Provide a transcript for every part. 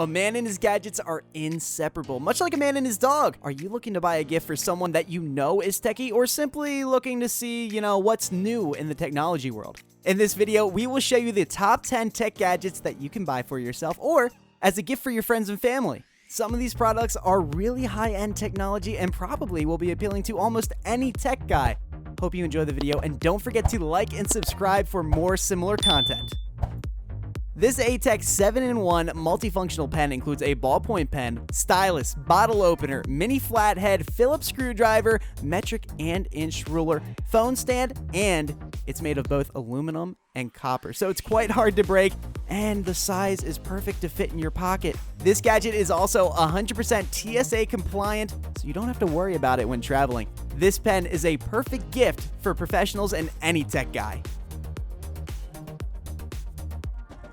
A man and his gadgets are inseparable, much like a man and his dog. Are you looking to buy a gift for someone that you know is techie, or simply looking to see, what's new in the technology world? In this video, we will show you the top 10 tech gadgets that you can buy for yourself or as a gift for your friends and family. Some of these products are really high-end technology and probably will be appealing to almost any tech guy. Hope you enjoy the video, and don't forget to like and subscribe for more similar content. This Atech 7-in-1 multifunctional pen includes a ballpoint pen, stylus, bottle opener, mini flathead, Phillips screwdriver, metric and inch ruler, phone stand, and it's made of both aluminum and copper, so it's quite hard to break, and the size is perfect to fit in your pocket. This gadget is also 100% TSA compliant, so you don't have to worry about it when traveling. This pen is a perfect gift for professionals and any tech guy.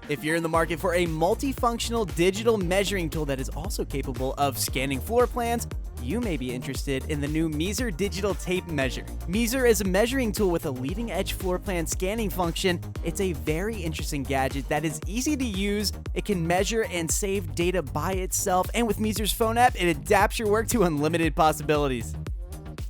If you're in the market for a multifunctional digital measuring tool that is also capable of scanning floor plans, you may be interested in the new Meazor digital tape measure. Meazor is a measuring tool with a leading-edge floor plan scanning function. It's a very interesting gadget that is easy to use. It can measure and save data by itself, and with Meazor's phone app, it adapts your work to unlimited possibilities.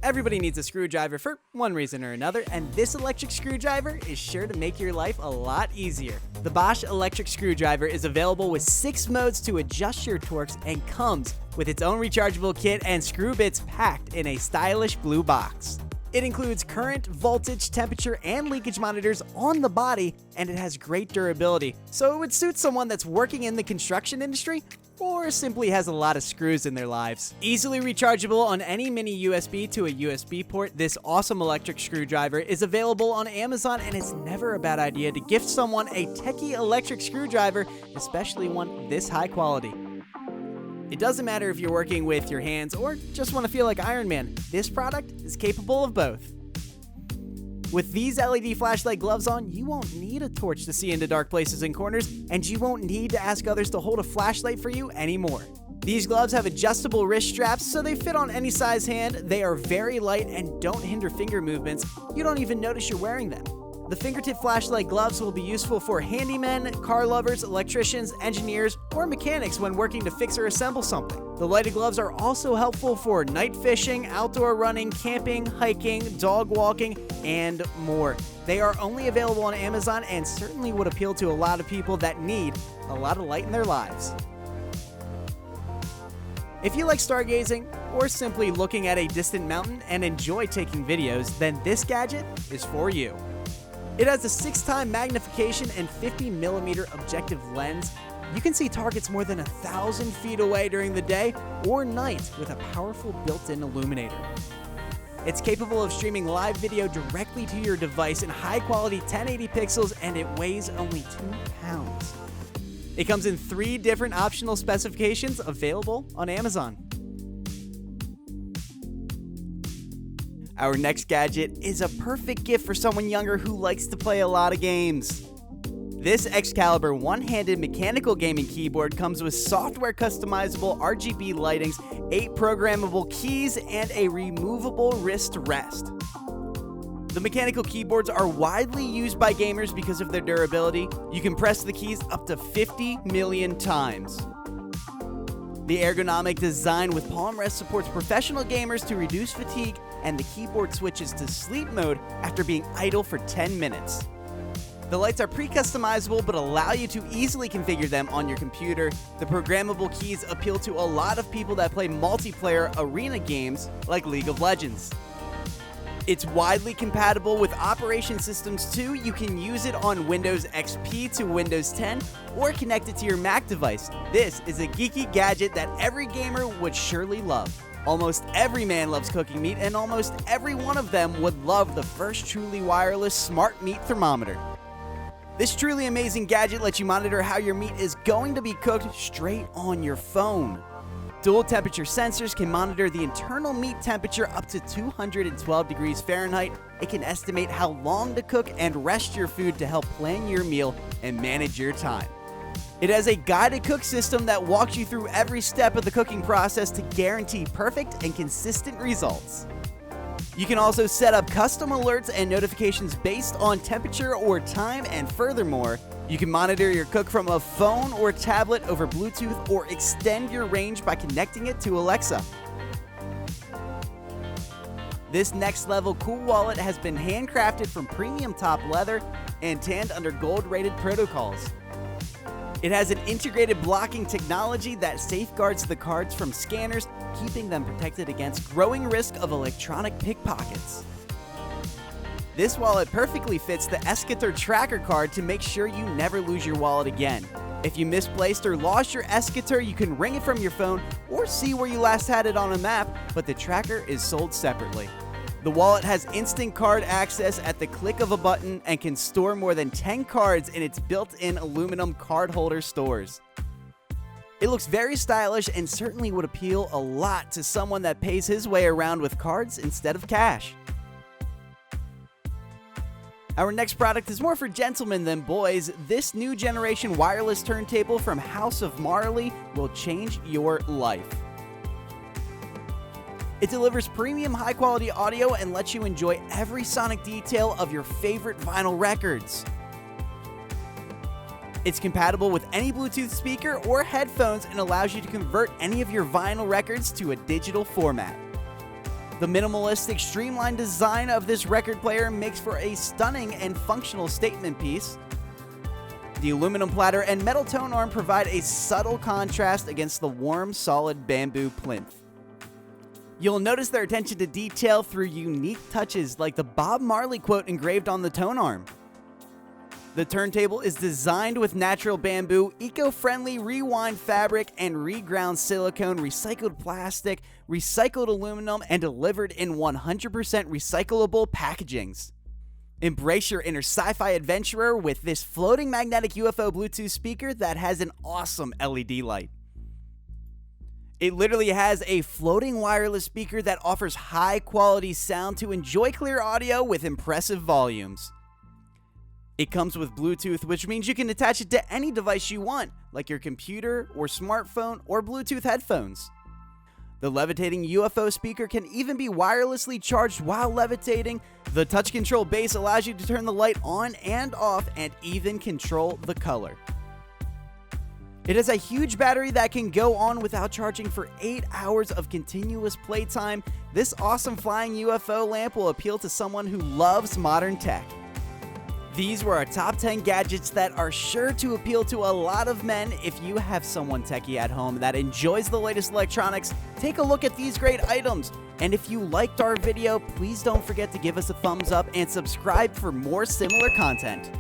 Everybody needs a screwdriver for one reason or another, and this electric screwdriver is sure to make your life a lot easier. The Bosch electric screwdriver is available with 6 modes to adjust your torques and comes with its own rechargeable kit and screw bits packed in a stylish blue box. It includes current, voltage, temperature, and leakage monitors on the body, and it has great durability, so it would suit someone that's working in the construction industry or simply has a lot of screws in their lives. Easily rechargeable on any mini USB to a USB port, this awesome electric screwdriver is available on Amazon, and it's never a bad idea to gift someone a techie electric screwdriver, especially one this high quality. It doesn't matter if you're working with your hands or just want to feel like Iron Man, this product is capable of both. With these LED flashlight gloves on, you won't need a torch to see into dark places and corners, and you won't need to ask others to hold a flashlight for you anymore. These gloves have adjustable wrist straps, so they fit on any size hand. They are very light and don't hinder finger movements. You don't even notice you're wearing them. The fingertip flashlight gloves will be useful for handymen, car lovers, electricians, engineers, or mechanics when working to fix or assemble something. The lighted gloves are also helpful for night fishing, outdoor running, camping, hiking, dog walking, and more. They are only available on Amazon and certainly would appeal to a lot of people that need a lot of light in their lives. If you like stargazing or simply looking at a distant mountain and enjoy taking videos, then this gadget is for you. It has a 6-time magnification and 50mm objective lens. You can see targets more than 1,000 feet away during the day or night with a powerful built-in illuminator. It's capable of streaming live video directly to your device in high-quality 1080 pixels, and it weighs only 2 pounds. It comes in 3 different optional specifications available on Amazon. Our next gadget is a perfect gift for someone younger who likes to play a lot of games. This Excalibur one-handed mechanical gaming keyboard comes with software customizable RGB lightings, 8 programmable keys, and a removable wrist rest. The mechanical keyboards are widely used by gamers because of their durability. You can press the keys up to 50 million times. The ergonomic design with palm rest supports professional gamers to reduce fatigue, and the keyboard switches to sleep mode after being idle for 10 minutes. The lights are pre-customizable but allow you to easily configure them on your computer. The programmable keys appeal to a lot of people that play multiplayer arena games like League of Legends. It's widely compatible with operating systems too. You can use it on Windows XP to Windows 10 or connect it to your Mac device. This is a geeky gadget that every gamer would surely love. Almost every man loves cooking meat, and almost every one of them would love the first truly wireless smart meat thermometer. This truly amazing gadget lets you monitor how your meat is going to be cooked straight on your phone. Dual temperature sensors can monitor the internal meat temperature up to 212 degrees Fahrenheit. It can estimate how long to cook and rest your food to help plan your meal and manage your time. It has a guided cook system that walks you through every step of the cooking process to guarantee perfect and consistent results. You can also set up custom alerts and notifications based on temperature or time, and furthermore, You can monitor your cook from a phone or tablet over Bluetooth or extend your range by connecting it to Alexa. This next level cool wallet has been handcrafted from premium top leather and tanned under gold-rated protocols. It has an integrated blocking technology that safeguards the cards from scanners, keeping them protected against growing risk of electronic pickpockets. This wallet perfectly fits the Ekster tracker card to make sure you never lose your wallet again. If you misplaced or lost your Ekster, you can ring it from your phone or see where you last had it on a map, but the tracker is sold separately. The wallet has instant card access at the click of a button and can store more than 10 cards in its built-in aluminum card holder stores. It looks very stylish and certainly would appeal a lot to someone that pays his way around with cards instead of cash. Our next product is more for gentlemen than boys. This new generation wireless turntable from House of Marley will change your life. It delivers premium high-quality audio and lets you enjoy every sonic detail of your favorite vinyl records. It's compatible with any Bluetooth speaker or headphones and allows you to convert any of your vinyl records to a digital format. The minimalistic, streamlined design of this record player makes for a stunning and functional statement piece. The aluminum platter and metal tone arm provide a subtle contrast against the warm, solid bamboo plinth. You'll notice their attention to detail through unique touches like the Bob Marley quote engraved on the tone arm. The turntable is designed with natural bamboo, eco-friendly rewind fabric, and reground silicone, recycled plastic, recycled aluminum, and delivered in 100% recyclable packagings. Embrace your inner sci-fi adventurer with this floating magnetic UFO Bluetooth speaker that has an awesome LED light. It literally has a floating wireless speaker that offers high-quality sound to enjoy clear audio with impressive volumes. It comes with Bluetooth, which means you can attach it to any device you want, like your computer or smartphone or Bluetooth headphones. The levitating UFO speaker can even be wirelessly charged while levitating. The touch control base allows you to turn the light on and off and even control the color. It has a huge battery that can go on without charging for 8 hours of continuous playtime. This awesome flying UFO lamp will appeal to someone who loves modern tech. These were our top 10 gadgets that are sure to appeal to a lot of men. If you have someone techie at home that enjoys the latest electronics, take a look at these great items. And if you liked our video, please don't forget to give us a thumbs up and subscribe for more similar content.